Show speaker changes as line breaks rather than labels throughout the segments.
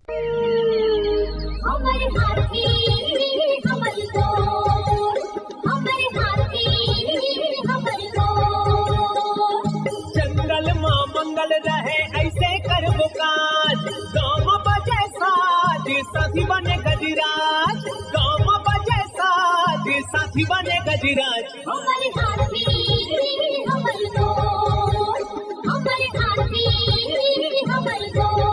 हमर हाथी हमर गोर, हमर हाथी हमर गोर।
जंगल मां मंगल रहे ऐसे करबो काज, गाँव बजे साज साथी बने गजराज, गाँव बजे साज साथी बने गजराज।
हमर हाथी हमर गोर, हमर हाथी हमर गोर।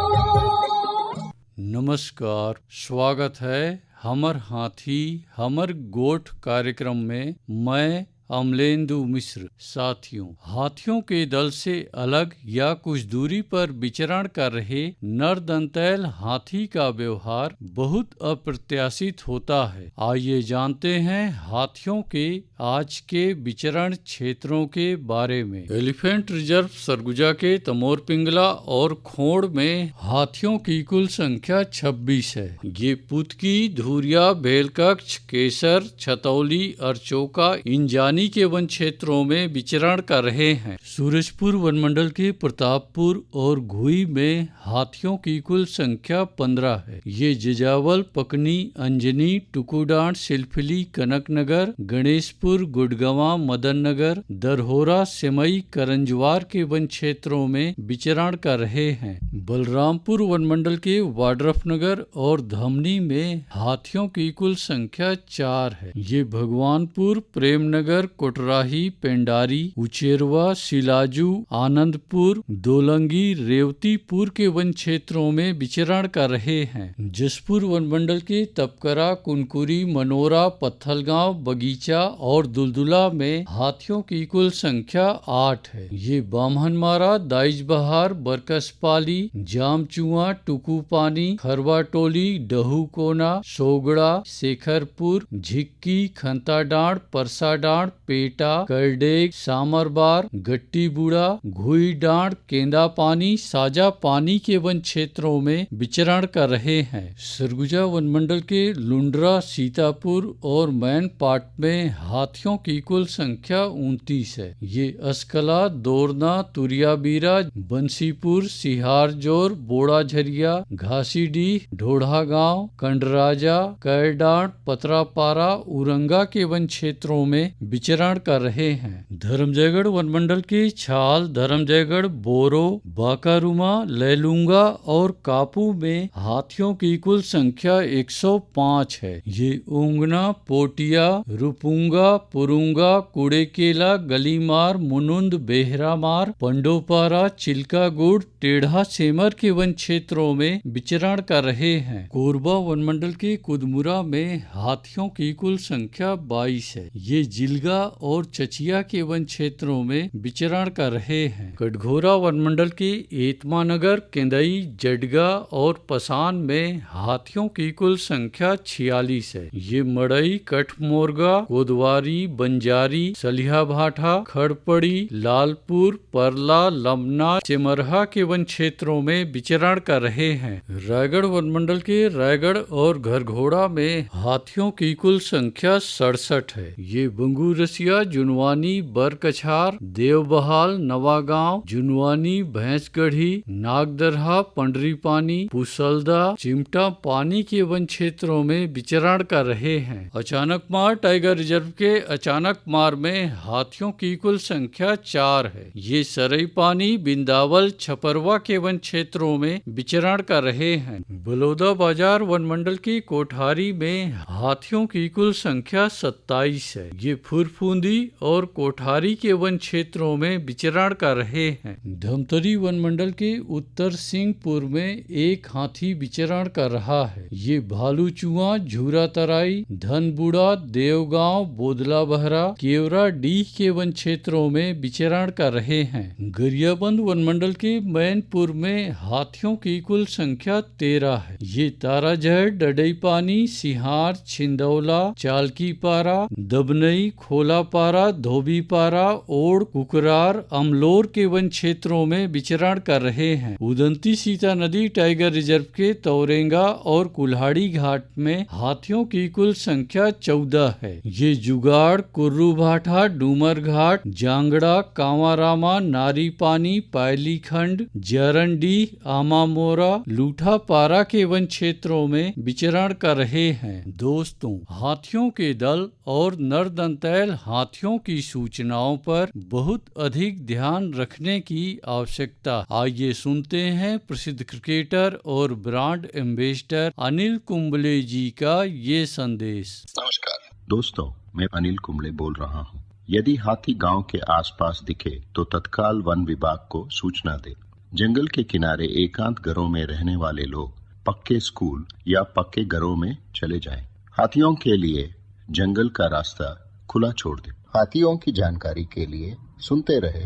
नमस्कार, स्वागत है हमर हाथी हमर गोठ कार्यक्रम में। मैं अमलेंदु मिश्र। साथियों, हाथियों के दल से अलग या कुछ दूरी पर विचरण कर रहे नर दंतैल हाथी का व्यवहार बहुत अप्रत्याशित होता है। आइए जानते हैं हाथियों के आज के विचरण क्षेत्रों के बारे में। एलिफेंट रिजर्व सरगुजा के तमोर पिंगला और खोड़ में हाथियों की कुल संख्या 26 है। ये पुतकी, धुरिया, बेलकक्ष, केसर, छतौली, अरचोका, इंजानी के वन क्षेत्रों में विचरण कर रहे हैं। सूरजपुर वनमंडल के प्रतापपुर और घुई में हाथियों की कुल संख्या 15 है। ये जिजावल, पकनी, अंजनी, टुकुडांड, सिलफिली, कनकनगर, गणेशपुर, गुड़गवा, मदन नगर, दरहोरा, सेमई, करंजवार के वन क्षेत्रों में विचरण कर रहे हैं। बलरामपुर वनमंडल के वाड्रफनगर और धमनी में हाथियों की कुल संख्या 4 है। ये भगवानपुर, प्रेमनगर, कोटराही, पेंडारी, उचेरवा, सिलाजू, आनंदपुर, दोलंगी, रेवतीपुर के वन क्षेत्रों में विचरण कर रहे हैं। जसपुर वनमंडल के तपकरा, कुनकुरी, मनोरा, पत्थलगांव, बगीचा और दुलदुला में हाथियों की कुल संख्या 8 है। ये बामहनमारा, दाइजबहार, बरकसपाली, जामचुआ, टुकुपानी, खरवाटोली, डहूकोना, सोगड़ा, शेखरपुर, झिक्की, खंताडांड, परसाडांड, पेटा, करडेग, सामरबार, गट्टीबुड़ा, घुई डांड, केंदा पानी, साजा पानी के वन क्षेत्रों में विचरण कर रहे हैं। सरगुजा वनमंडल के लुंड्रा, सीतापुर और मैनपाट में हाथियों की कुल संख्या 29 है। ये अस्कला, दोरना, तुरियाबीरा, बंसीपुर, सिहारजोर, बोड़ाझरिया, घासीडीह, ढोढ़ा गांव, कंडराजा, कैरडांड, पतरापारा, उरंगा के वन क्षेत्रों में विचरण कर रहे हैं। धर्मजयगढ़ वनमंडल के छाल, धर्मजयगढ़, बोरो, बाकारुमा, लैलूंगा और कापू में हाथियों की कुल संख्या 105 है। ये ऊंगना, पोटिया, रुपुंगा, पुरुंगा, कुड़ेकेला, गलीमार, मुनुंद, बेहरामार, पंडोपारा, चिल्कागुड़, टेढ़ा सेमर के वन क्षेत्रों में विचरण कर रहे हैं। कोरबा वनमंडल के कुदमुरा में हाथियों की कुल संख्या 22 है। ये जिलगा और चचिया के वन क्षेत्रों में विचरण कर रहे हैं। कटघोरा वनमंडल के एतमानगर, केंदई, जडगा और पसान में हाथियों की कुल संख्या 46 है। ये मड़ई, कठमोरगा, कोदवारी, बंजारी, सलिहा भाठा, खड़पड़ी, लालपुर, परला, लमना, चिमरहा के वन क्षेत्रों में विचरण कर रहे हैं। रायगढ़ वनमंडल के रायगढ़ और घरघोड़ा में हाथियों की कुल संख्या 67 है। ये बंगूरसिया, जुनवानी, बरकछार, देवबहाल, नवागांव, जुनवानी, भैंसगढ़ी, नागदरहा, पंडरीपानी, पुसलदा, चिमटा पानी के वन क्षेत्रों में विचरण कर रहे हैं। अचानकमार टाइगर रिजर्व के अचानकमार में हाथियों की कुल संख्या 4 है। ये सरई पानी, बिंदावल, छपरवा के वन क्षेत्रों में विचरण कर रहे हैं। बलौदा बाजार वनमंडल की कोठारी में हाथियों की कुल संख्या 27 है। ये फुरफुंदी और कोठारी के वन क्षेत्रों में विचरण कर रहे हैं। धमतरी वनमंडल के उत्तर सिंहपुर में एक हाथी विचरण कर रहा है। ये भालूचुआ, झूरा तराई, धनबुड़ा, देवगांव, बोदला बहरा, केवरा डीह के वन क्षेत्रों में विचरण कर रहे हैं। गरियाबंद वनमंडल के मैनपुर में हाथियों की कुल संख्या 13 है। ये ताराजहर, डडई पानी, सिहार, छिंदौला, चालकीपारा, दबनई, खोलापारा, धोबीपारा, ओड़, कुकरार, अमलोर के वन क्षेत्रों में विचरण कर रहे हैं। उदंती सीता नदी टाइगर रिजर्व के तौरेंगा और कुल्हाड़ी घाट में हाथियों की कुल संख्या 14 है। ये जुगाड़, कुर्रू भाठा, डूमर घाट, जांगड़ा, कांवारामा, नारी पानी, पायली खंड, जरंडी, आमामोरा, लूठापारा के वन क्षेत्रों में विचरण कर रहे हैं। दोस्तों, हाथियों के दल और नरदंतैल हाथियों की सूचनाओं पर बहुत अधिक ध्यान रखने की आवश्यकता। आइए सुनते हैं प्रसिद्ध क्रिकेटर और ब्रांड एम्बेसडर अनिल कुंबले जी का ये संदेश।
नमस्कार दोस्तों, मैं अनिल कुंबले बोल रहा हूँ। यदि हाथी गांव के आसपास दिखे तो तत्काल वन विभाग को सूचना दे। जंगल के किनारे एकांत घरों में रहने वाले लोग पक्के स्कूल या पक्के घरों में चले जाएं। हाथियों के लिए जंगल का रास्ता खुला छोड़ दे। हाथियों की जानकारी के लिए सुनते रहे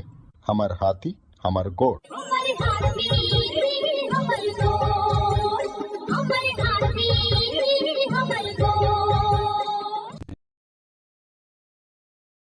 हमर हाथी हमर गोठ।
हमर हाथी हमर गोठ।